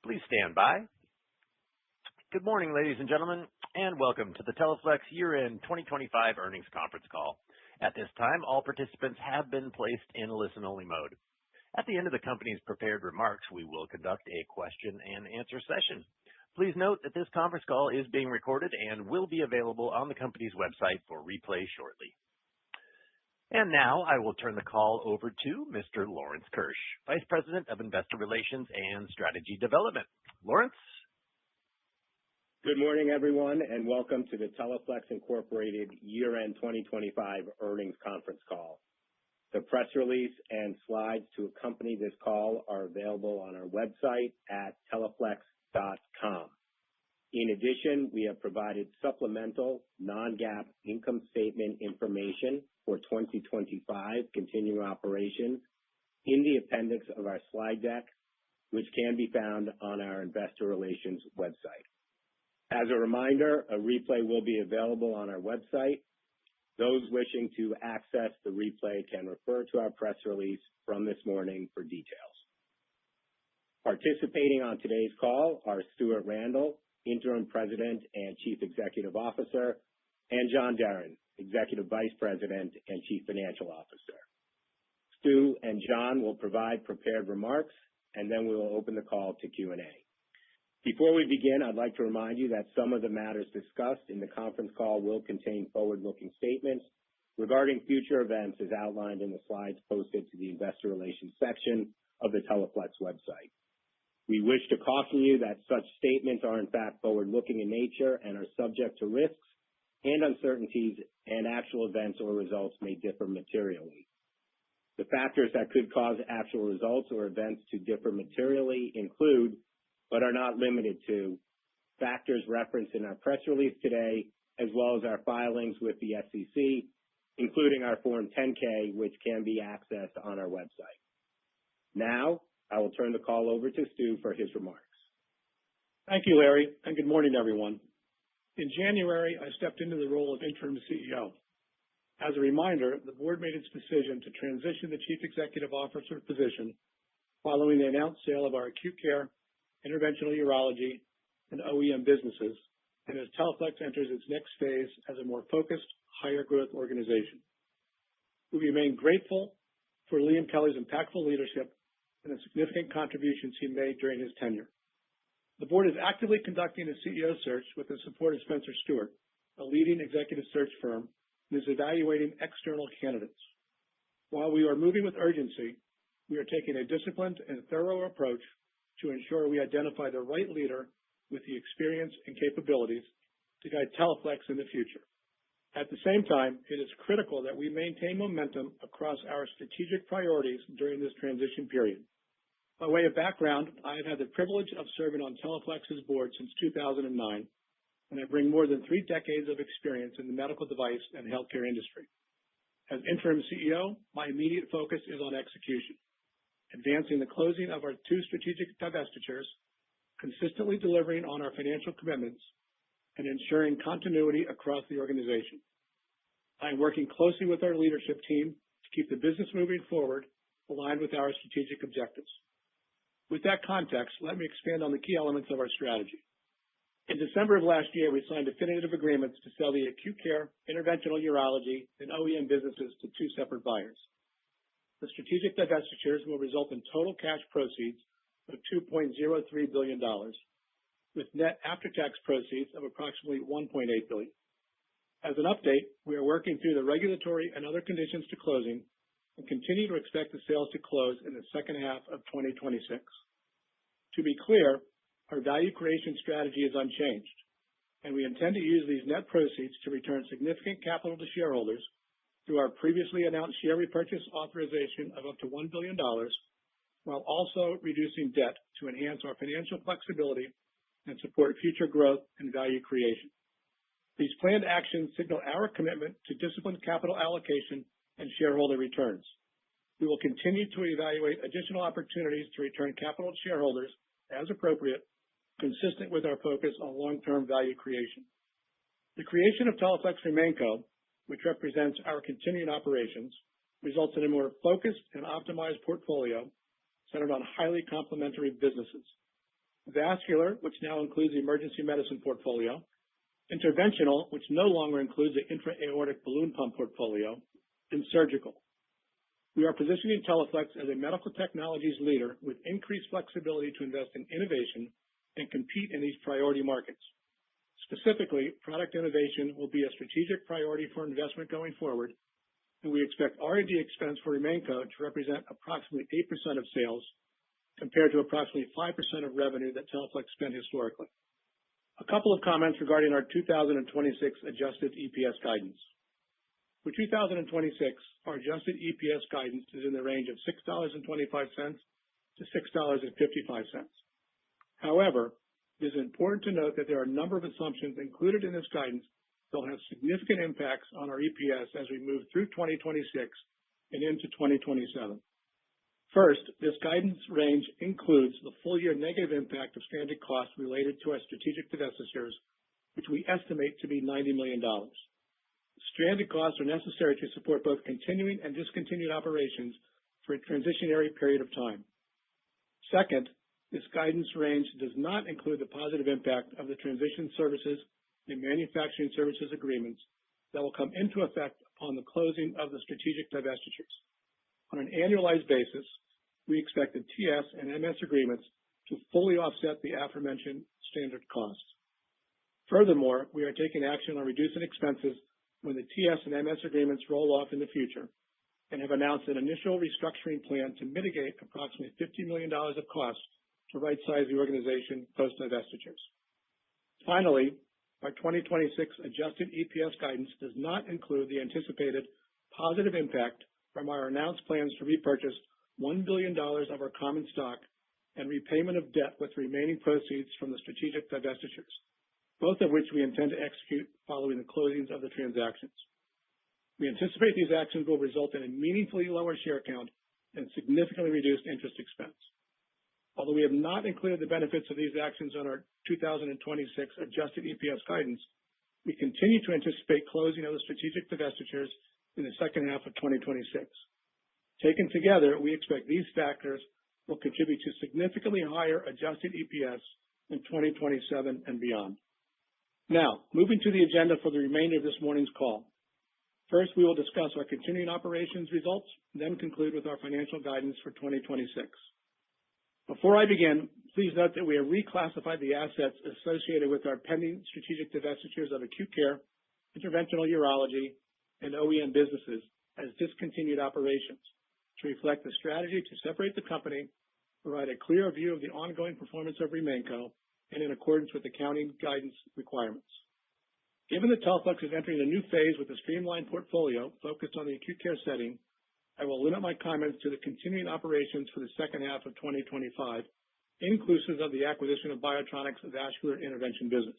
Please stand by. Good morning, ladies and gentlemen, and welcome to the Teleflex Year-End 2025 Earnings Conference Call. At this time, all participants have been placed in listen-only mode. At the end of the company's prepared remarks, we will conduct a question-and-answer session. Please note that this conference call is being recorded and will be available on the company's website for replay shortly. And now I will turn the call over to Mr. Lawrence Keusch, Vice President of Investor Relations and Strategy Development. Lawrence? Good morning, everyone, and welcome to the Teleflex Incorporated Year-End 2025 Earnings Conference Call. The press release and slides to accompany this call are available on our website at teleflex.com. In addition, we have provided supplemental non-GAAP income statement information for 2025 continuing operations in the appendix of our slide deck, which can be found on our investor relations website. As a reminder, a replay will be available on our website. Those wishing to access the replay can refer to our press release from this morning for details. Participating on today's call are Stuart Randle, Interim President and Chief Executive Officer, and John Deren, Executive Vice President and Chief Financial Officer. Stu and John will provide prepared remarks, and then we will open the call to Q&A. Before we begin, I'd like to remind you that some of the matters discussed in the conference call will contain forward-looking statements regarding future events as outlined in the slides posted to the investor relations section of the Teleflex website. We wish to caution you that such statements are in fact forward-looking in nature and are subject to risks and uncertainties, and actual events or results may differ materially. The factors that could cause actual results or events to differ materially include, but are not limited to, factors referenced in our press release today, as well as our filings with the SEC, including our Form 10-K, which can be accessed on our website. Now, I will turn the call over to Stu for his remarks. Thank you, Larry, and good morning, everyone. In January, I stepped into the role of interim CEO. As a reminder, the board made its decision to transition the Chief Executive Officer position following the announced sale of our acute care, interventional urology, and OEM businesses, and as Teleflex enters its next phase as a more focused, higher growth organization. We remain grateful for Liam Kelly's impactful leadership and the significant contributions he made during his tenure. The board is actively conducting a CEO search with the support of Spencer Stuart, a leading executive search firm, and is evaluating external candidates. While we are moving with urgency, we are taking a disciplined and thorough approach to ensure we identify the right leader with the experience and capabilities to guide Teleflex in the future. At the same time, it is critical that we maintain momentum across our strategic priorities during this transition period. By way of background, I have had the privilege of serving on Teleflex's board since 2009, and I bring more than 3 decades of experience in the medical device and healthcare industry. As interim CEO, my immediate focus is on execution, advancing the closing of our 2 strategic divestitures, consistently delivering on our financial commitments, and ensuring continuity across the organization. I am working closely with our leadership team to keep the business moving forward, aligned with our strategic objectives. With that context, let me expand on the key elements of our strategy. In December of last year, we signed definitive agreements to sell the acute care, interventional urology, and OEM businesses to 2 separate buyers. The strategic divestitures will result in total cash proceeds of $2.03 billion, with net after-tax proceeds of approximately $1.8 billion. As an update, we are working through the regulatory and other conditions to closing and continue to expect the sales to close in the second half of 2026. To be clear, our value creation strategy is unchanged, and we intend to use these net proceeds to return significant capital to shareholders through our previously announced share repurchase authorization of up to $1 billion, while also reducing debt to enhance our financial flexibility and support future growth and value creation. These planned actions signal our commitment to disciplined capital allocation and shareholder returns. We will continue to evaluate additional opportunities to return capital to shareholders as appropriate, consistent with our focus on long-term value creation. The creation of Teleflex RemainCo, which represents our continuing operations, results in a more focused and optimized portfolio centered on highly complementary businesses. vascular, which now includes the emergency medicine portfolio, interventional, which no longer includes the intra-aortic balloon pump portfolio, and surgical. We are positioning Teleflex as a medical technologies leader with increased flexibility to invest in innovation and compete in these priority markets. Specifically, product innovation will be a strategic priority for investment going forward, and we expect R&D expense for RemainCo to represent approximately 8% of sales compared to approximately 5% of revenue that Teleflex spent historically. A couple of comments regarding our 2026 adjusted EPS guidance. For 2026, our adjusted EPS guidance is in the range of $6.25 to $6.55. However, it is important to note that there are a number of assumptions included in this guidance that will have significant impacts on our EPS as we move through 2026 and into 2027. First, this guidance range includes the full year negative impact of stranded costs related to our strategic divestitures, which we estimate to be $90 million. Stranded costs are necessary to support both continuing and discontinued operations for a transitionary period of time. Second, this guidance range does not include the positive impact of the transition services and manufacturing services agreements that will come into effect upon the closing of the strategic divestitures. On an annualized basis, we expect the TS and MS agreements to fully offset the aforementioned stranded costs. Furthermore, we are taking action on reducing expenses when the TS and MS agreements roll off in the future and have announced an initial restructuring plan to mitigate approximately $50 million of costs to right-size the organization post-divestitures. Finally, our 2026 adjusted EPS guidance does not include the anticipated positive impact from our announced plans to repurchase $1 billion of our common stock and repayment of debt with remaining proceeds from the strategic divestitures, both of which we intend to execute following the closings of the transactions. We anticipate these actions will result in a meaningfully lower share count and significantly reduced interest expense. Although we have not included the benefits of these actions on our 2026 adjusted EPS guidance, we continue to anticipate closing of the strategic divestitures in the second half of 2026. Taken together, we expect these factors will contribute to significantly higher adjusted EPS in 2027 and beyond. Now, moving to the agenda for the remainder of this morning's call. First, we will discuss our continuing operations results, then conclude with our financial guidance for 2026. Before I begin, please note that we have reclassified the assets associated with our pending strategic divestitures of acute care, interventional urology, and OEM businesses as discontinued operations to reflect the strategy to separate the company, provide a clear view of the ongoing performance of RemainCo, and in accordance with accounting guidance requirements. Given that Teleflex is entering a new phase with a streamlined portfolio focused on the acute care setting, I will limit my comments to the continuing operations for the second half of 2025, inclusive of the acquisition of Biotronic's vascular intervention business.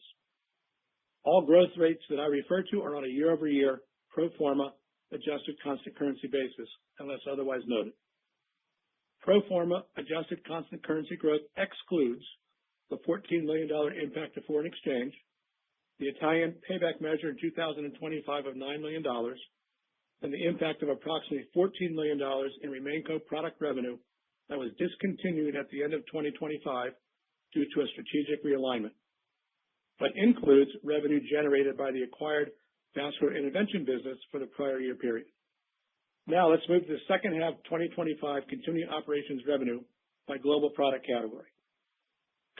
All growth rates that I refer to are on a year-over-year pro forma adjusted constant currency basis, unless otherwise noted. Pro forma adjusted constant currency growth excludes the $14 million impact of foreign exchange, the Italian payback measure in 2025 of $9 million, and the impact of approximately $14 million in RemainCo product revenue that was discontinued at the end of 2025 due to a strategic realignment, but includes revenue generated by the acquired vascular intervention business for the prior year period. Now let's move to the second half 2025 continuing operations revenue by global product category.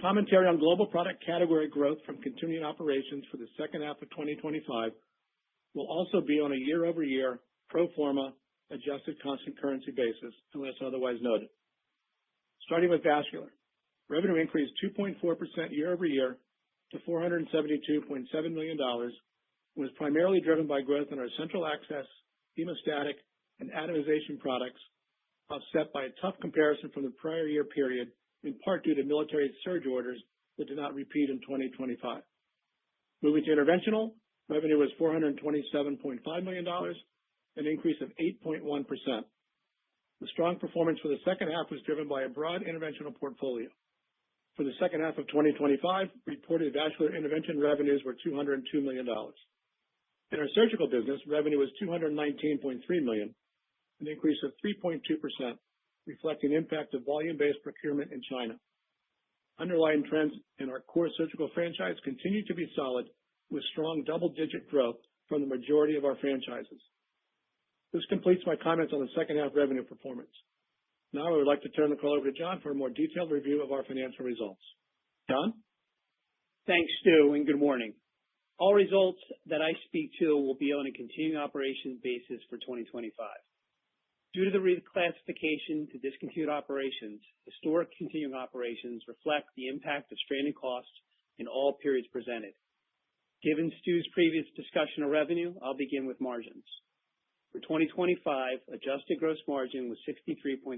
Commentary on global product category growth from continuing operations for the second half of 2025 will also be on a year-over-year pro forma adjusted constant currency basis, unless otherwise noted. Starting with vascular, revenue increased 2.4% year-over-year to $472.7 million, and was primarily driven by growth in our central access, hemostatic, and atomization products, offset by a tough comparison from the prior year period, in part due to military surge orders that did not repeat in 2025. Moving to interventional, revenue was $427.5 million, an increase of 8.1%. The strong performance for the second half was driven by a broad interventional portfolio. For the second half of 2025, reported vascular intervention revenues were $202 million. In our surgical business, revenue was $219.3 million, an increase of 3.2%, reflecting impact of volume-based procurement in China. Underlying trends in our core surgical franchise continue to be solid, with strong double-digit growth from the majority of our franchises. This completes my comments on the second half revenue performance. Now I would like to turn the call over to John for a more detailed review of our financial results. John? Thanks, Stu, and good morning. All results that I speak to will be on a continuing operations basis for 2025. Due to the reclassification to discontinued operations, historic continuing operations reflect the impact of stranded costs in all periods presented. Given Stu's previous discussion of revenue, I'll begin with margins. For 2025, adjusted gross margin was 63.7%.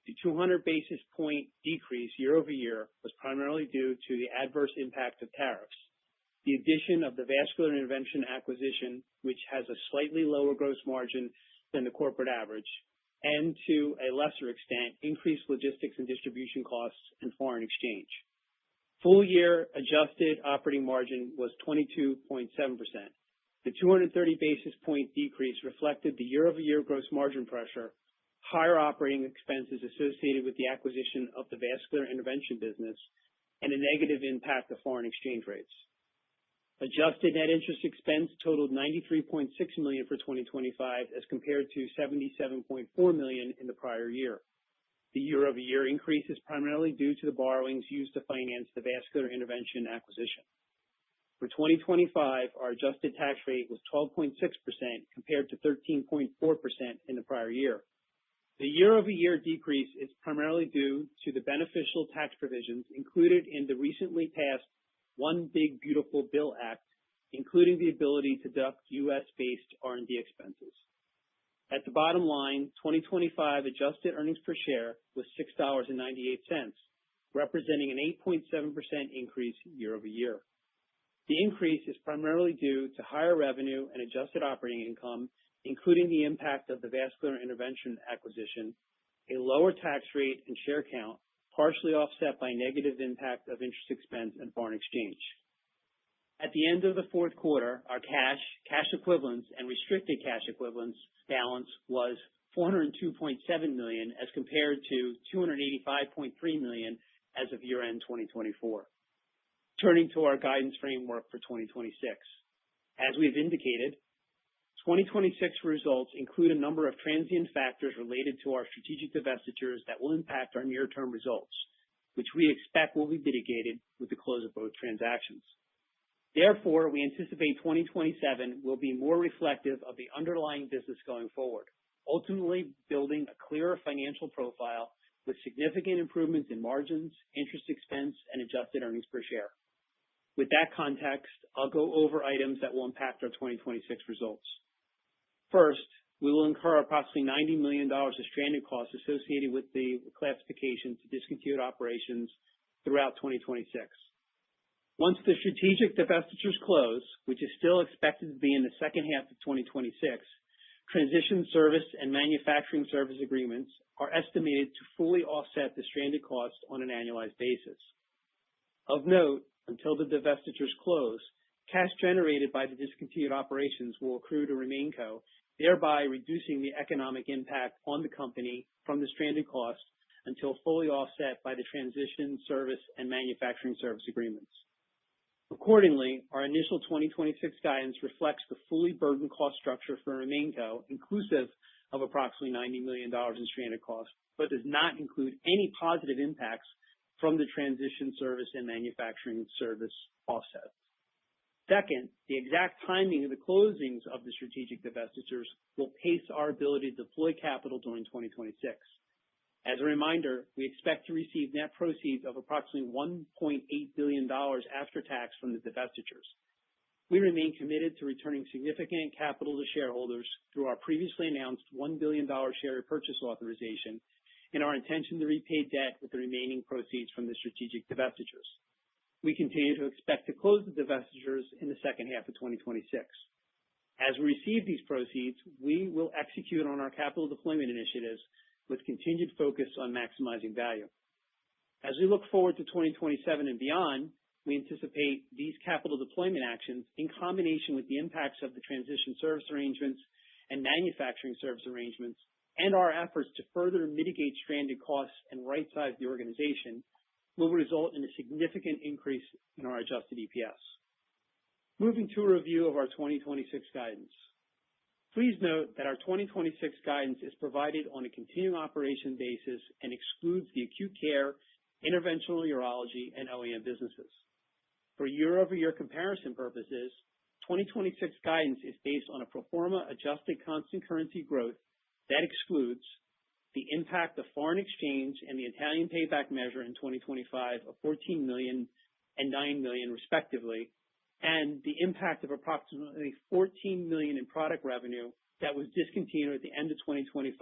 The 200 basis point decrease year over year was primarily due to the adverse impact of tariffs, the addition of the vascular intervention acquisition, which has a slightly lower gross margin than the corporate average, and to a lesser extent, increased logistics and distribution costs and foreign exchange. Full year adjusted operating margin was 22.7%. The 230 basis point decrease reflected the year-over-year gross margin pressure, higher operating expenses associated with the acquisition of the vascular intervention business, and a negative impact of foreign exchange rates. Adjusted net interest expense totaled $93.6 million for 2025 as compared to $77.4 million in the prior year. The year-over-year increase is primarily due to the borrowings used to finance the vascular intervention acquisition. For 2025, our adjusted tax rate was 12.6% compared to 13.4% in the prior year. The year-over-year decrease is primarily due to the beneficial tax provisions included in the recently passed One Big Beautiful Bill Act, including the ability to deduct U.S.-based R&D expenses. At the bottom line, 2025 adjusted earnings per share was $6.98, representing an 8.7% increase year over year. The increase is primarily due to higher revenue and adjusted operating income, including the impact of the vascular intervention acquisition, a lower tax rate and share count, partially offset by negative impact of interest expense and foreign exchange. At the end of the fourth quarter, our cash equivalents, and restricted cash equivalents balance was $402.7 million as compared to $285.3 million as of year-end 2024. Turning to our guidance framework for 2026. As we've indicated, 2026 results include a number of transient factors related to our strategic divestitures that will impact our near-term results, which we expect will be mitigated with the close of both transactions. Therefore, we anticipate 2027 will be more reflective of the underlying business going forward, ultimately building a clearer financial profile with significant improvements in margins, interest expense, and adjusted earnings per share. With that context, I'll go over items that will impact our 2026 results. First, we will incur approximately $90 million of stranded costs associated with the classification to discontinued operations throughout 2026. Once the strategic divestitures close, which is still expected to be in the second half of 2026, transition service and manufacturing service agreements are estimated to fully offset the stranded costs on an annualized basis. Of note, until the divestitures close, cash generated by the discontinued operations will accrue to RemainCo, thereby reducing the economic impact on the company from the stranded costs until fully offset by the transition service and manufacturing service agreements. Accordingly, our initial 2026 guidance reflects the fully burdened cost structure for RemainCo, inclusive of approximately $90 million in stranded costs, but does not include any positive impacts from the transition service and manufacturing service offsets. Second, the exact timing of the closings of the strategic divestitures will pace our ability to deploy capital during 2026. As a reminder, we expect to receive net proceeds of approximately $1.8 billion after tax from the divestitures. We remain committed to returning significant capital to shareholders through our previously announced $1 billion share repurchase authorization and our intention to repay debt with the remaining proceeds from the strategic divestitures. We continue to expect to close the divestitures in the second half of 2026. As we receive these proceeds, we will execute on our capital deployment initiatives with continued focus on maximizing value. As we look forward to 2027 and beyond, we anticipate these capital deployment actions, in combination with the impacts of the transition service arrangements and manufacturing service arrangements, and our efforts to further mitigate stranded costs and right-size the organization, will result in a significant increase in our adjusted EPS. Moving to a review of our 2026 guidance. Please note that our 2026 guidance is provided on a continuing operation basis and excludes the acute care, interventional urology, and OEM businesses. For year-over-year comparison purposes, 2026 guidance is based on a pro forma adjusted constant currency growth that excludes the impact of foreign exchange and the Italian payback measure in 2025 of $14 million and $9 million respectively, and the impact of approximately $14 million in product revenue that was discontinued at the end of 2025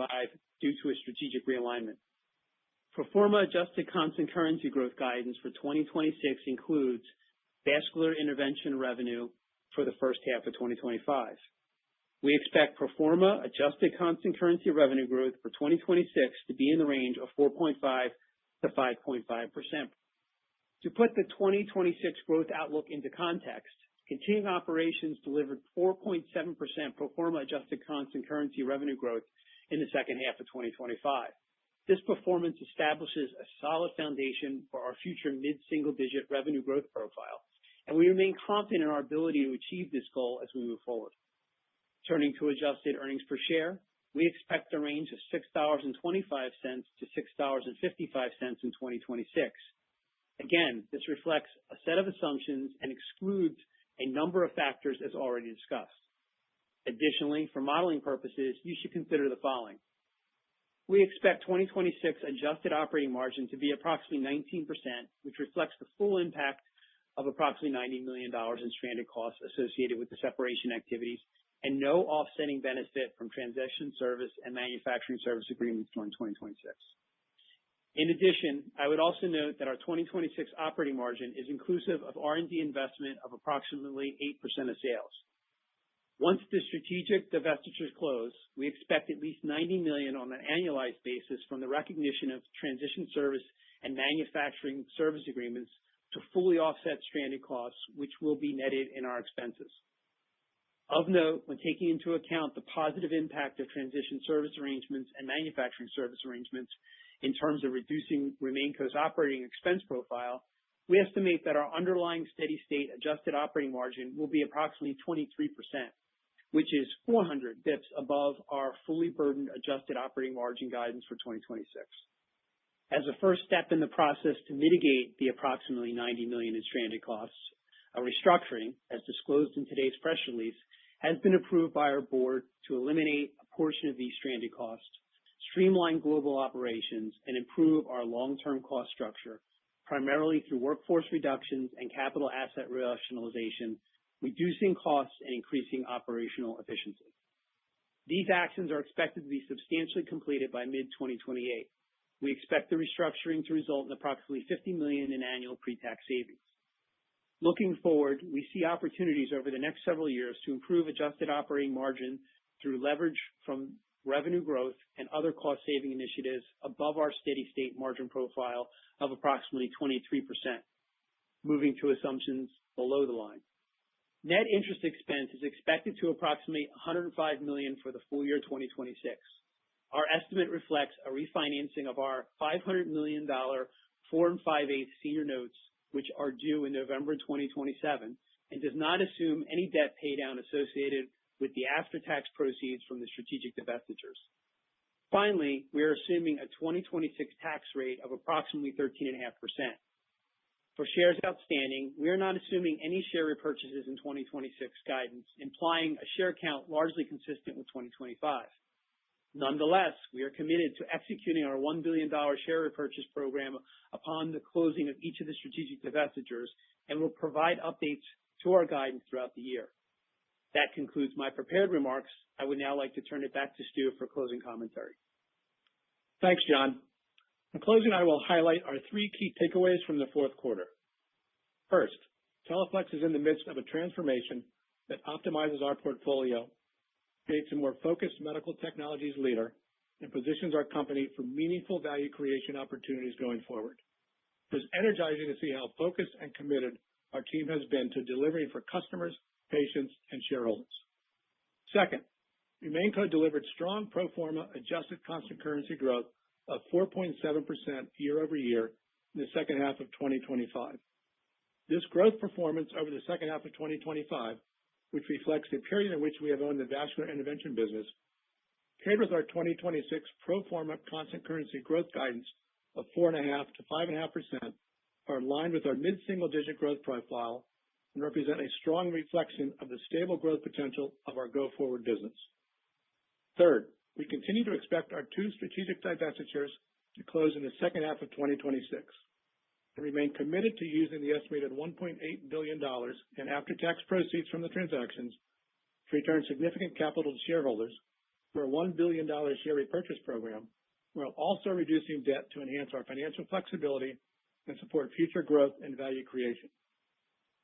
due to a strategic realignment. Pro forma adjusted constant currency growth guidance for 2026 includes vascular intervention revenue for the first half of 2025. We expect pro forma adjusted constant currency revenue growth for 2026 to be in the range of 4.5 to 5.5%. To put the 2026 growth outlook into context, continuing operations delivered 4.7% pro forma adjusted constant currency revenue growth in the second half of 2025. This performance establishes a solid foundation for our future mid-single-digit revenue growth profile, and we remain confident in our ability to achieve this goal as we move forward. Turning to adjusted earnings per share, we expect a range of $6.25 to $6.55 in 2026. Again, this reflects a set of assumptions and excludes a number of factors as already discussed. Additionally, for modeling purposes, you should consider the following. We expect 2026 adjusted operating margin to be approximately 19%, which reflects the full impact of approximately $90 million in stranded costs associated with the separation activities and no offsetting benefit from transition service and manufacturing service agreements during 2026. In addition, I would also note that our 2026 operating margin is inclusive of R&D investment of approximately 8% of sales. Once the strategic divestitures close, we expect at least $90 million on an annualized basis from the recognition of transition service and manufacturing service agreements to fully offset stranded costs, which will be netted in our expenses. Of note, when taking into account the positive impact of transition service arrangements and manufacturing service arrangements in terms of reducing RemainCo's operating expense profile, we estimate that our underlying steady state adjusted operating margin will be approximately 23%, which is 400 basis points above our fully burdened adjusted operating margin guidance for 2026. As a first step in the process to mitigate the approximately $90 million in stranded costs, a restructuring, as disclosed in today's press release, has been approved by our board to eliminate a portion of these stranded costs, streamline global operations, and improve our long-term cost structure, primarily through workforce reductions and capital asset rationalization, reducing costs and increasing operational efficiency. These actions are expected to be substantially completed by mid-2028. We expect the restructuring to result in approximately $50 million in annual pre-tax savings. Looking forward, we see opportunities over the next several years to improve adjusted operating margin through leverage from revenue growth and other cost-saving initiatives above our steady-state margin profile of approximately 23%. Moving to assumptions below the line. Net interest expense is expected to approximate $105 million for the full year 2026. Our estimate reflects a refinancing of our $500 million 4 5/8 senior notes, which are due in November 2027, and does not assume any debt paydown associated with the after-tax proceeds from the strategic divestitures. Finally, we are assuming a 2026 tax rate of approximately 13.5%. For shares outstanding, we are not assuming any share repurchases in 2026 guidance, implying a share count largely consistent with 2025. Nonetheless, we are committed to executing our $1 billion share repurchase program upon the closing of each of the strategic divestitures and will provide updates to our guidance throughout the year. That concludes my prepared remarks. I would now like to turn it back to Stu for closing commentary. Thanks, John. In closing, I will highlight our 3 key takeaways from the fourth quarter. First, Teleflex is in the midst of a transformation that optimizes our portfolio, creates a more focused medical technologies leader, and positions our company for meaningful value creation opportunities going forward. It is energizing to see how focused and committed our team has been to delivering for customers, patients, and shareholders. Second, RemainCo delivered strong pro forma adjusted constant currency growth of 4.7% year over year in the second half of 2025. This growth performance over the second half of 2025, which reflects the period in which we have owned the vascular intervention business, paired with our 2026 pro forma constant currency growth guidance of 4.5% to 5.5%, are aligned with our mid-single-digit growth profile and represent a strong reflection of the stable growth potential of our go-forward business. Third, we continue to expect our two strategic divestitures to close in the second half of 2026 and remain committed to using the estimated $1.8 billion in after-tax proceeds from the transactions to return significant capital to shareholders through a $1 billion share repurchase program, while also reducing debt to enhance our financial flexibility and support future growth and value creation.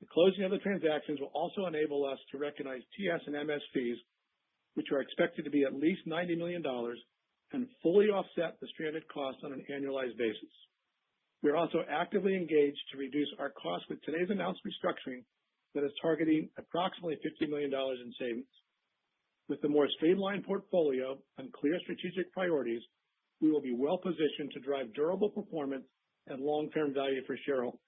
The closing of the transactions will also enable us to recognize TS and MS fees, which are expected to be at least $90 million, and fully offset the stranded costs on an annualized basis. We are also actively engaged to reduce our costs with today's announced restructuring that is targeting approximately $50 million in savings. With the more streamlined portfolio and clear strategic priorities, we will be well positioned to drive durable performance and long-term value for shareholders.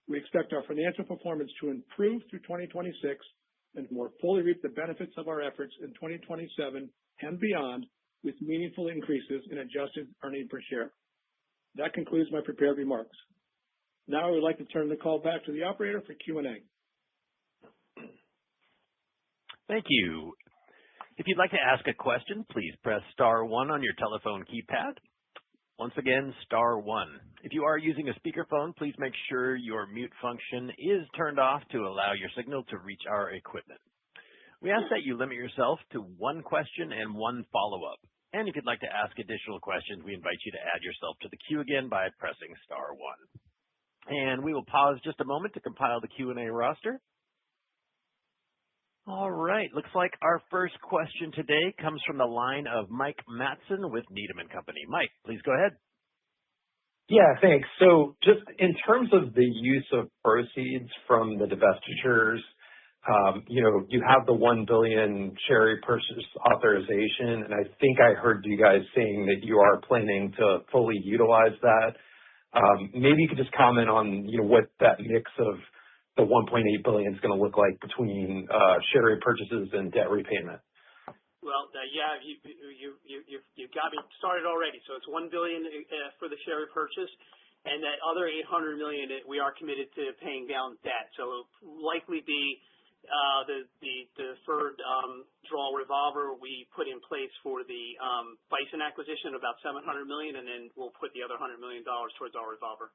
We expect our financial performance to improve through 2026 and more fully reap the benefits of our efforts in 2027 and beyond, with meaningful increases in adjusted earnings per share. That concludes my prepared remarks. Now I would like to turn the call back to the operator for Q&A. Thank you. If you'd like to ask a question, please press star one on your telephone keypad. Once again, star one. If you are using a speakerphone, please make sure your mute function is turned off to allow your signal to reach our equipment. We ask that you limit yourself to one question and one follow-up. And if you'd like to ask additional questions, we invite you to add yourself to the queue again by pressing star one. And we will pause just a moment to compile the Q&A roster. All right. Looks like our first question today comes from the line of Mike Matson with Needham & Company. Mike, please go ahead. Yeah, thanks. So just in terms of the use of proceeds from the divestitures, you have the $1 billion share repurchase authorization, and I think I heard you guys saying that you are planning to fully utilize that. Maybe you could just comment on what that mix of the $1.8 billion is going to look like between share repurchases and debt repayment. Well, yeah, you got me started already. So it's $1 billion for the share repurchase, and that other $800 million we are committed to paying down debt. So it'll likely be the deferred draw revolver we put in place for the Bison acquisition, about $700 million, and then we'll put the other $100 million towards our revolver.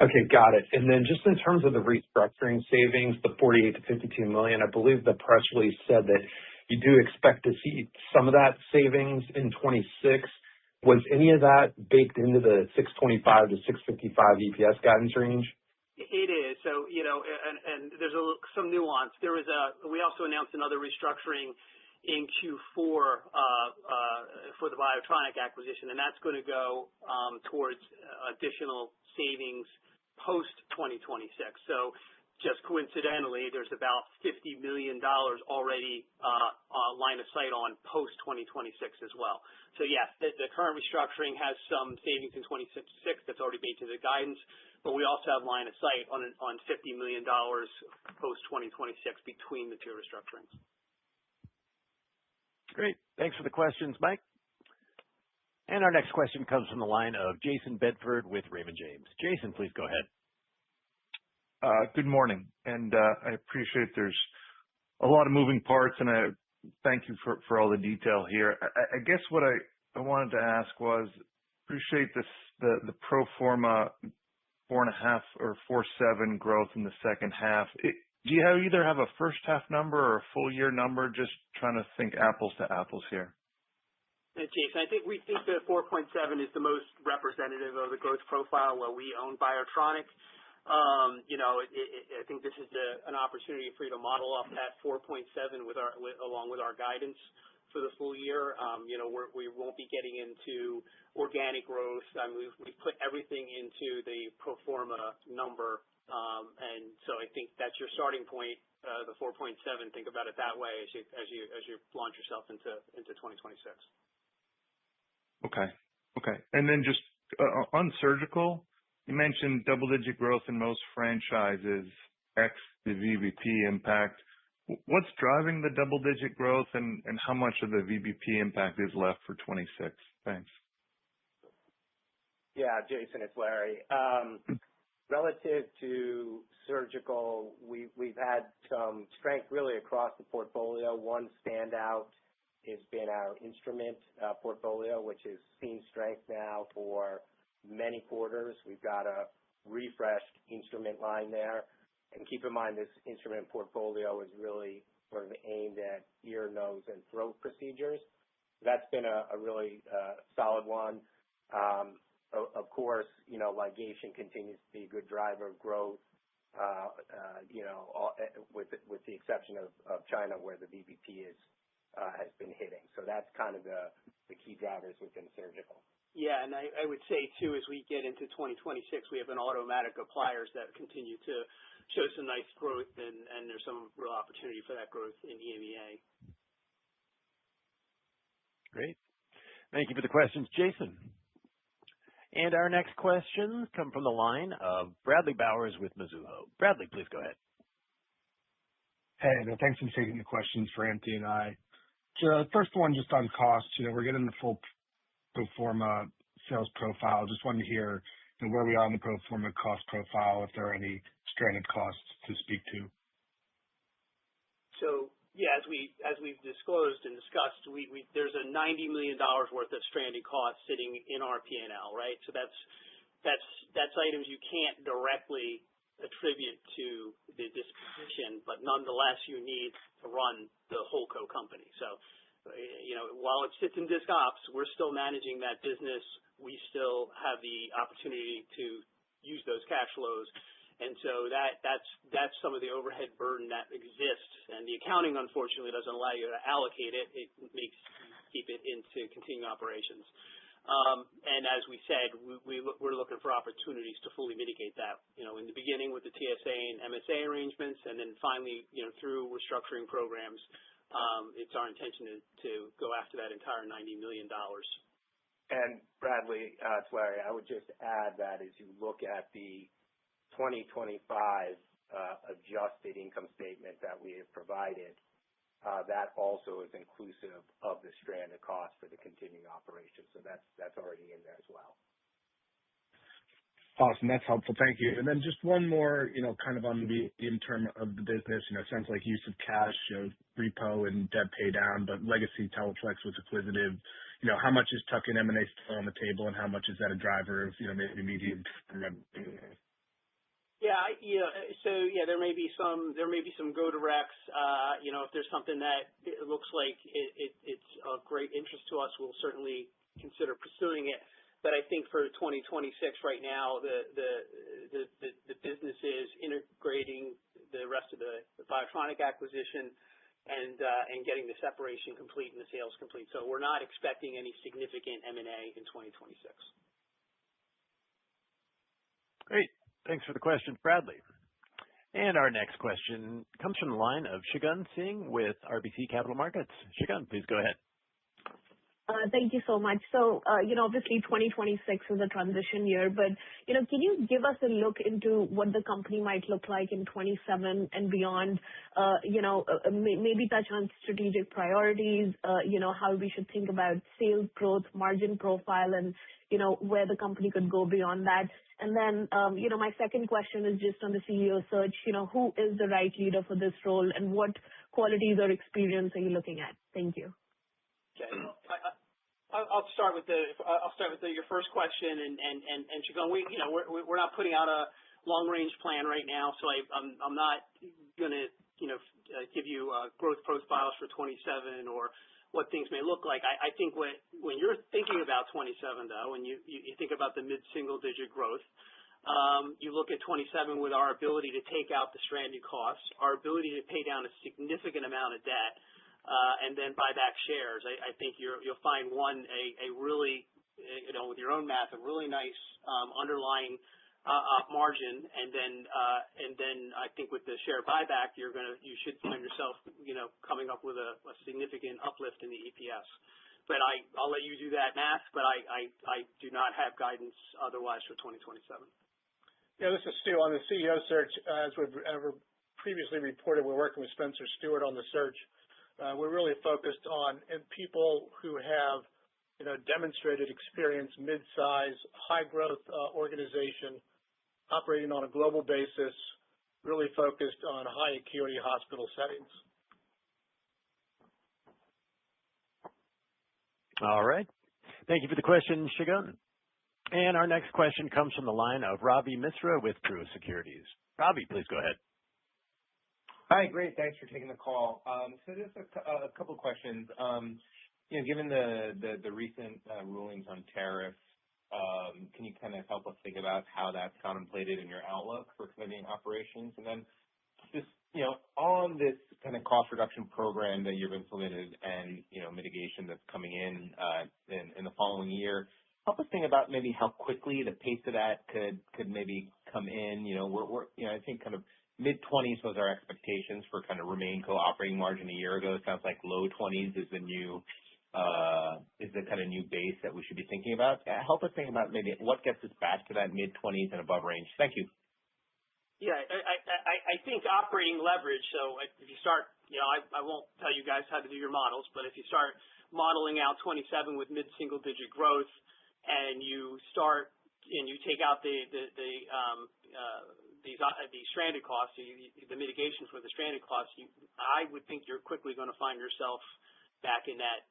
Okay, got it. And then just in terms of the restructuring savings, the $48 to $52 million, I believe the press release said that you do expect to see some of that savings in 26. Was any of that baked into the 625 to 655 EPS guidance range? It is. So, and there's some nuance. We also announced another restructuring in Q4 for the Biotronic acquisition, and that's going to go towards additional savings post-2026. So just coincidentally, there's about $50 million already line of sight on post-2026 as well. So yes, the current restructuring has some savings in 26 that's already baked into the guidance, but we also have line of sight on $50 million post-2026 between the two restructurings. Great. Thanks for the questions, Mike. And our next question comes from the line of Jason Bedford with Raymond James. Jason, please go ahead. Good morning, and I appreciate there's a lot of moving parts, and I thank you for all the detail here. I guess what I wanted to ask was, appreciate the pro forma 4.5 or 4.7 growth in the second half. Do you either have a first half number or a full year number? Just trying to think apples to apples here. Jason, we think the 4.7 is the most representative of the growth profile where we own Biotronic. I think this is an opportunity for you to model off that 4.7 along with our guidance for the full year. We won't be getting into organic growth. I mean, we've put everything into the pro forma number, and so I think that's your starting point. The 4.7. Think about it that way as you launch yourself into 2026. Okay. And then just on surgical, you mentioned double-digit growth in most franchises, X the VBP impact. What's driving the double-digit growth, and how much of the VBP impact is left for 26? Thanks. Yeah, Jason, it's Larry. Relative to surgical, we've had some strength really across the portfolio. One standout has been our instrument portfolio, which has seen strength now for many quarters. We've got a refreshed instrument line there. And keep in mind, this instrument portfolio is really sort of aimed at ear, nose, and throat procedures. That's been a really solid one. Of course, ligation continues to be a good driver of growth, with the exception of China, where the VBP has been hitting. So that's kind of the key drivers within surgical. Yeah, and I would say, too, as we get into 2026, we have an automatic appliers that continue to show some nice growth, and there's some real opportunity for that growth in EMEA. Great. Thank you for the questions, Jason. And our next questions come from the line of Bradley Bowers with Mizuho. Bradley, please go ahead. Hey, thanks for taking the questions for Anthony and I. So the first one, just on costs, we're getting the full pro forma sales profile. Just wanted to hear where we are on the pro forma cost profile, if there are any stranded costs to speak to. So, yeah, as we've disclosed and discussed, there's a $90 million worth of stranded costs sitting in our P&L, right? So that's items you can't directly attribute to the disposition, but nonetheless you need to run the Holdco company. So, while it sits in Disc Ops, we're still managing that business. We still have the opportunity to use those cash flows. And so that's some of the overhead burden that exists. And the accounting, unfortunately, doesn't allow you to allocate it. It makes you keep it into continuing operations. And as we said, we're looking for opportunities to fully mitigate that, in the beginning with the TSA and MSA arrangements, and then finally, through restructuring programs. It's our intention to go after that entire $90 million. And Bradley, it's Larry, I would just add that as you look at the 2025 adjusted income statement that we have provided, that also is inclusive of the stranded cost for the continuing operations. So that's already in there as well. Awesome. That's helpful. Thank you. And then just one more, kind of on the medium term of the business. It sounds like use of cash, repo and debt pay down, but legacy Teleflex was acquisitive. How much is tuck-in M&A still on the table, and how much is that a driver of, maybe medium term revenue? Yeah, so yeah, there may be some go-directs. If there's something that it looks like it's of great interest to us, we'll certainly consider pursuing it. But I think for 2026 right now, the business is integrating the rest of the Biotronic acquisition and getting the separation complete and the sales complete. So we're not expecting any significant M&A in 2026. Great. Thanks for the question, Bradley. And our next question comes from the line of Shagun Singh with RBC Capital Markets. Shagun, please go ahead. Thank you so much. So, obviously 2026 is a transition year, but, can you give us a look into what the company might look like in 27 and beyond? Maybe touch on strategic priorities, how we should think about sales growth, margin profile, and, where the company could go beyond that. And then, my second question is just on the CEO search. Who is the right leader for this role, and what qualities or experience are you looking at? Thank you. Okay. I'll start with your first question, and Shagun, we're not putting out a long range plan right now, so I'm not gonna give you growth profiles for 27 or what things may look like. I think when you're thinking about 27 though, when you think about the mid-single digit growth, you look at 27 with our ability to take out the stranded costs, our ability to pay down a significant amount of debt, and then buy back shares. I think you'll find a really, with your own math, a really nice underlying margin, and then I think with the share buyback, you should find yourself coming up with a significant uplift in the EPS. but I'll let you do that math, but I do not have guidance otherwise for 2027. Yeah, this is Stu. On the CEO search, as we've previously reported, we're working with Spencer Stewart on the search. We're really focused on people who have demonstrated experience, mid-size, high-growth organization, operating on a global basis, really focused on high-acuity hospital settings. All right. Thank you for the question, Shagun. And our next question comes from the line of Ravi Misra with Truist Securities. Ravi, please go ahead. Hi, great. Thanks for taking the call. So just a couple questions. Given the recent rulings on tariffs, can you kind of help us think about how that's contemplated in your outlook for Canadian operations? And then just, on this kind of cost reduction program that you've implemented and, mitigation that's coming in the following year, help us think about maybe how quickly the pace of that could maybe come in. I think kind of mid-20s was our expectations for kind of RemainCo operating margin a year ago. It sounds like low 20s is the kind of new base that we should be thinking about. Help us think about maybe what gets us back to that mid-20s and above range. Thank you. Yeah, I think operating leverage. So if you start, I won't tell you guys how to do your models, but if you start modeling out 27 with mid-single digit growth, and you take out the stranded costs, the mitigation for the stranded costs, I would think you're quickly going to find yourself back in that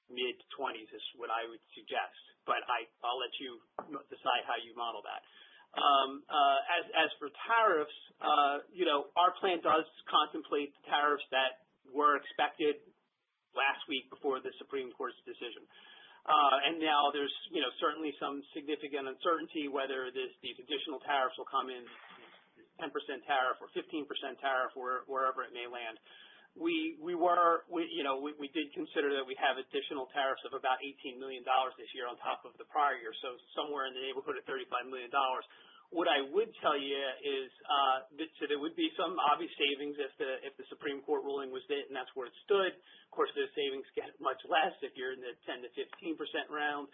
mid-20s is what I would suggest. But I'll let you decide how you model that. As for tariffs, our plan does contemplate the tariffs that were expected last week before the Supreme Court's decision. And now there's, certainly some significant uncertainty whether these additional tariffs will come in 10% tariff or 15% tariff, or wherever it may land. We did consider that we have additional tariffs of about $18 million this year on top of the prior year, so somewhere in the neighborhood of $35 million. What I would tell you is so there would be some obvious savings if the Supreme Court ruling was it, and that's where it stood. Of course, those savings get much less if you're in the 10 to 15% realm,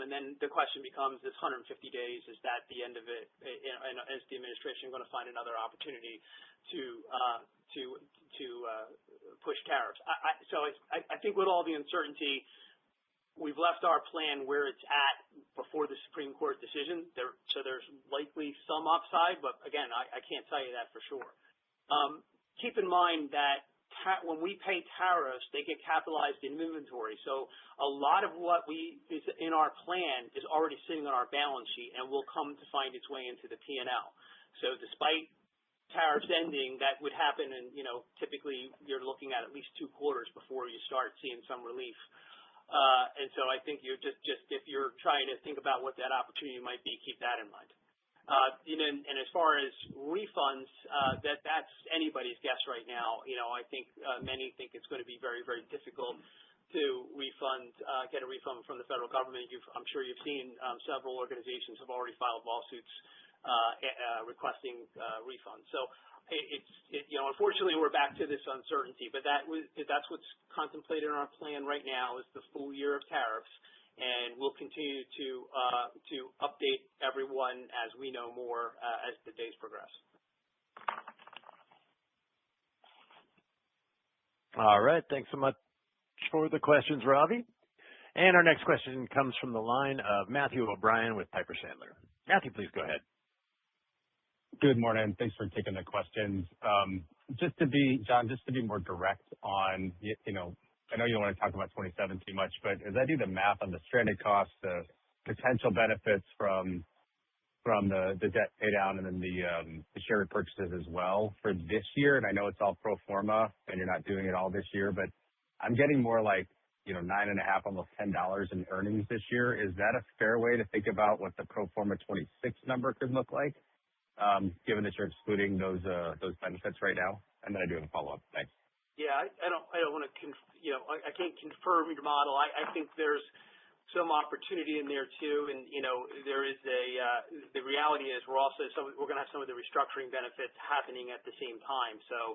and then the question becomes: this 150 days, is that the end of it? And is the administration going to find another opportunity to push tariffs? So I think with all the uncertainty, we've left our plan where it's at before the Supreme Court decision. So there's likely some upside, but again, I can't tell you that for sure. Keep in mind that when we pay tariffs, they get capitalized in inventory. So a lot of what is in our plan is already sitting on our balance sheet and will come to find its way into the P&L. So despite tariffs ending, that would happen, and typically you're looking at least 2 quarters before you start seeing some relief. And so I think you're just if you're trying to think about what that opportunity might be, keep that in mind. And as far as refunds, that's anybody's guess right now. I think many think it's going to be very, very difficult to get a refund from the federal government. I'm sure you've seen several organizations have already filed lawsuits requesting refunds. So unfortunately, we're back to this uncertainty, but that's what's contemplated in our plan right now is the full year of tariffs, and we'll continue to update everyone as we know more as the days progress. All right. Thanks so much for the questions, Ravi. And our next question comes from the line of Matthew O'Brien with Piper Sandler. Matthew, please go ahead. Good morning. Thanks for taking the questions. John, just to be more direct on, I know you don't want to talk about 27 too much, but as I do the math on the stranded costs, the potential benefits from the debt pay down and then the share repurchases as well for this year, and I know it's all pro forma and you're not doing it all this year, but I'm getting more like, $9.50, almost $10 in earnings this year. Is that a fair way to think about what the pro forma 26 number could look like, given that you're excluding those benefits right now? And then I do have a follow-up. Thanks. Yeah, I don't want to, I can't confirm your model. I think there's some opportunity in there too, and there is the reality is we're going to have some of the restructuring benefits happening at the same time. So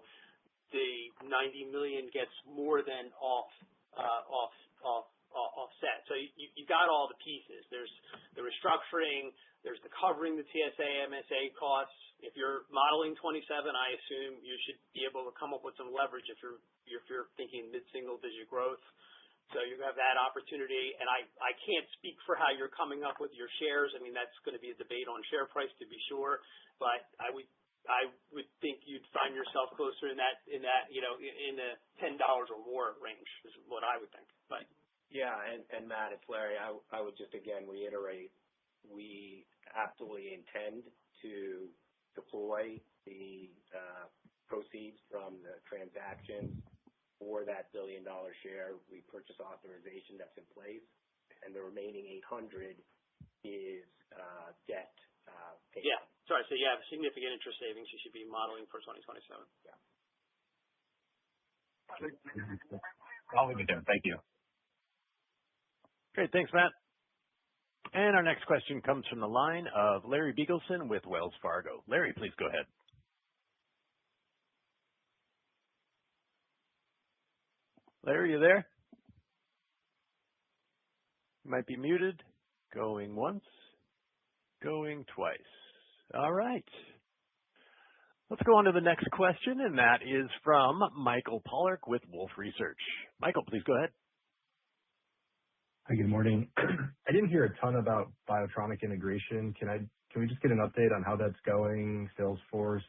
the $90 million gets more than offset. So you got all the pieces. There's the restructuring, there's the covering the TSA, MSA costs. If you're modeling 27, I assume you should be able to come up with some leverage if you're thinking mid-single digit growth. So you have that opportunity, and I can't speak for how you're coming up with your shares. I mean, that's going to be a debate on share price to be sure, but I would think you'd find yourself closer in that in the $10 or more range is what I would think. But yeah, and Matt, it's Larry. I would just again reiterate, we absolutely intend to deploy the proceeds from the transaction for that $1 billion share repurchase authorization that's in place, and the remaining $800 is debt payment. Yeah, sorry. So you have significant interest savings you should be modeling for 2027. Yeah. I'll leave it there. Thank you. Great. Thanks, Matt. And our next question comes from the line of Larry Biegelsen with Wells Fargo. Larry, please go ahead. Larry, you there? You might be muted. Going once, going twice. All right. Let's go on to the next question, and that is from Michael Polark with Wolfe Research. Michael, please go ahead. Hi, good morning. I didn't hear a ton about Biotronic integration. Can we just get an update on how that's going, sales force,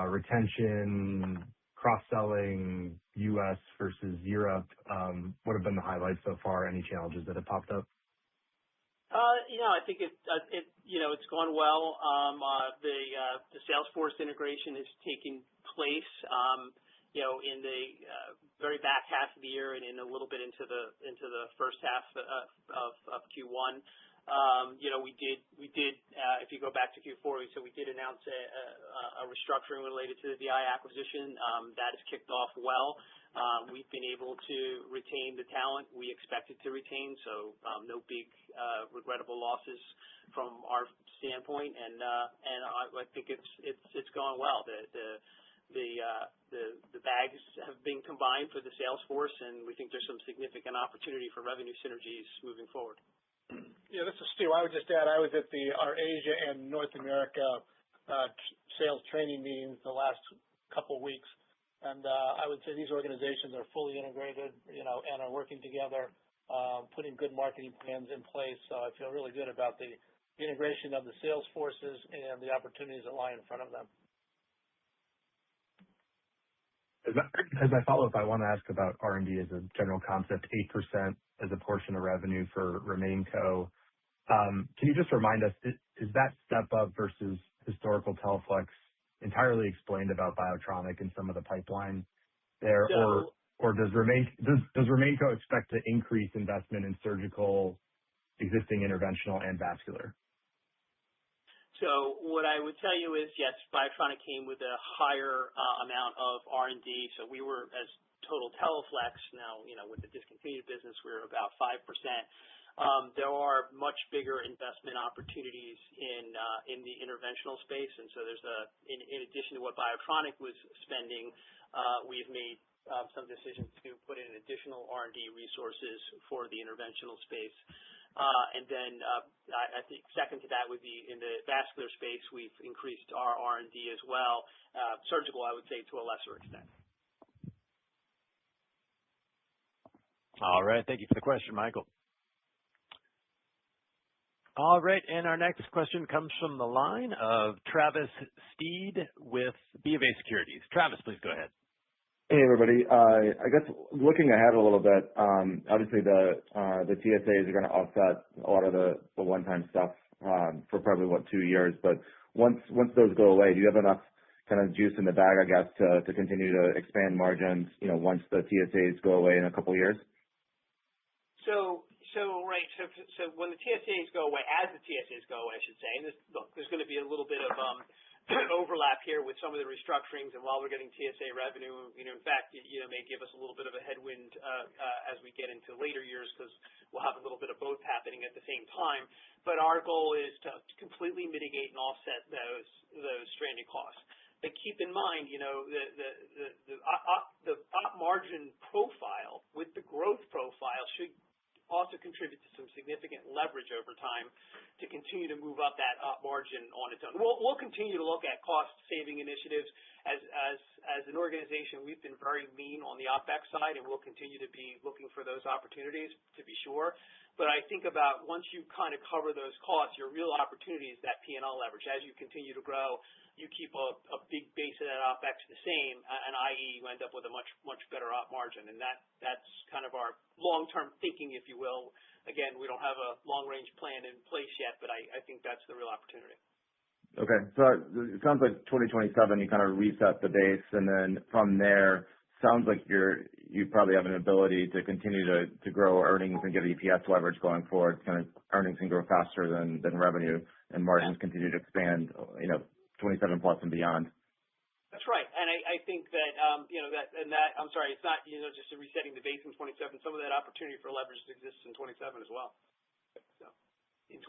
retention, cross-selling, U.S. versus Europe? What have been the highlights so far? Any challenges that have popped up? I think it's gone well. The Salesforce integration is taking place, in the very back half of the year and in a little bit into the first half of Q1. We did, if you go back to Q4, we did announce a restructuring related to the DI acquisition. That has kicked off well. We've been able to retain the talent we expected to retain, so no big regrettable losses from our standpoint, and I think it's going well. The bags have been combined for the sales force, and we think there's some significant opportunity for revenue synergies moving forward. Yeah, this is Stu. I would just add, I was at our Asia and North America sales training meetings the last couple of weeks, and I would say these organizations are fully integrated, and are working together, putting good marketing plans in place. So I feel really good about the integration of the sales forces and the opportunities that lie in front of them. As my follow-up, I want to ask about R&D as a general concept, 8% as a portion of revenue for RemainCo. Can you just remind us, is that step up versus historical Teleflex entirely explained about Biotronic and some of the pipeline there? So, or does RemainCo expect to increase investment in surgical, existing interventional, and vascular? So what I would tell you is, yes, Biotronic came with a higher amount of R&D. So we were, as total Teleflex, now, with the discontinued business, we're about 5%. There are much bigger investment opportunities in the interventional space. And so there's in addition to what Biotronic was spending, we've made some decisions to put in additional R&D resources for the interventional space. And then I think second to that would be in the vascular space, we've increased our R&D as well. Surgical, I would say, to a lesser extent. All right. Thank you for the question, Michael. All right. And our next question comes from the line of Travis Steed with BofA Securities. Travis, please go ahead. Hey, everybody. I guess looking ahead a little bit, obviously the TSAs are going to offset a lot of the one-time stuff for probably, 2 years. But once those go away, do you have enough kind of juice in the bag, I guess, to continue to expand margins, once the TSAs go away in a couple of years? So when the TSAs go away, as the TSAs go away, I should say, and there's going to be a little bit of overlap here with some of the restructurings, and while we're getting TSA revenue, in fact, may give us a little bit of a headwind as we get into later years, because we'll have a little bit of both happening at the same time. But our goal is to completely mitigate and offset those stranded costs. But keep in mind, the op margin profile with the growth profile should also contribute to some significant leverage over time to continue to move up that op margin on its own. We'll continue to look at cost-saving initiatives. As an organization, we've been very lean on the OpEx side, and we'll continue to be looking for those opportunities, to be sure. But I think about once you kind of cover those costs, your real opportunity is that P&L leverage. As you continue to grow, you keep a big base of that OpEx the same, and i.e. you end up with a much better op margin. And that's kind of our long-term thinking, if you will. Again, we don't have a long-range plan in place yet, but I think that's the real opportunity. Okay. So it sounds like 2027, you kind of reset the base, and then from there, sounds like you probably have an ability to continue to grow earnings and get EPS leverage going forward. Kind of earnings can grow faster than revenue, and margins continue to expand, 27 plus and beyond. That's right. And I think that, I'm sorry, it's not, just resetting the base in 27. Some of that opportunity for leverage exists in 27 as well. So, 26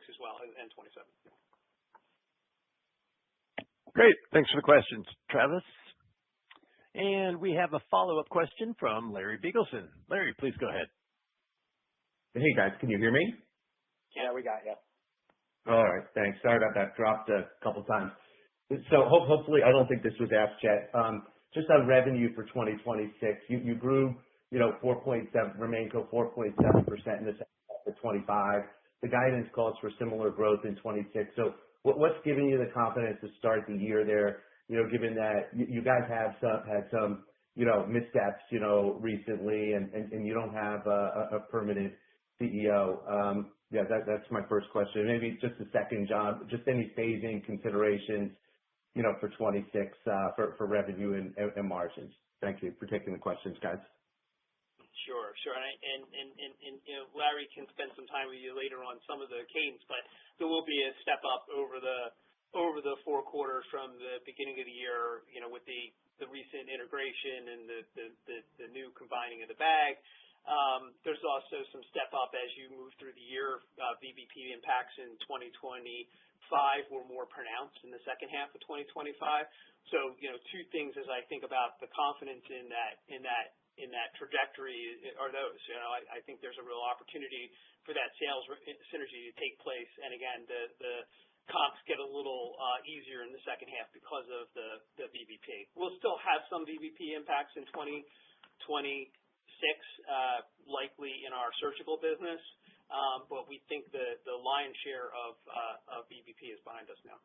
as well, and 27. Great. Thanks for the questions, Travis. And we have a follow-up question from Larry Biegelsen. Larry, please go ahead. Hey, guys. Can you hear me? Yeah, we got you. All right. Thanks. Sorry about that. Dropped a couple times. So hopefully, I don't think this was asked yet. Just on revenue for 2026, you grew, 4.7, RemainCo 4.7% in the second half of 25. The guidance calls for similar growth in 26. So what's giving you the confidence to start the year there? Given that you guys have had some, missteps, recently, and you don't have a permanent CEO. That's my first question. Maybe just a second, John, just any phasing considerations, for 26, for revenue and margins. Thank you for taking the questions, guys. Sure. And Larry can spend some time with you later on some of the cadence, but there will be a step up over the 4 quarters from the beginning of the year, with the recent integration and the new combining of the bag. There's also some step up as you move through the year. VBP impacts in 2025 were more pronounced in the second half of 2025. So, two things as I think about the confidence in that trajectory are those. I think there's a real opportunity for that sales synergy to take place. And again, the comps get a little easier in the second half because of the VBP. We'll still have some VBP impacts in 2026, likely in our surgical business, but we think the lion's share of VBP is behind us now.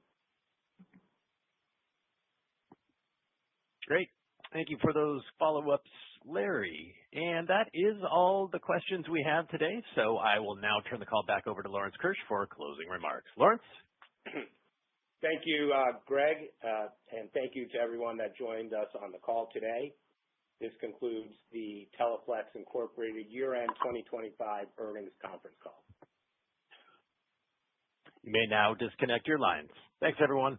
Great. Thank you for those follow-ups, Larry. And that is all the questions we have today. So I will now turn the call back over to Lawrence Kirsch for closing remarks. Lawrence? Thank you, Greg, and thank you to everyone that joined us on the call today. This concludes the Teleflex Incorporated year-end 2025 earnings conference call. You may now disconnect your lines. Thanks, everyone.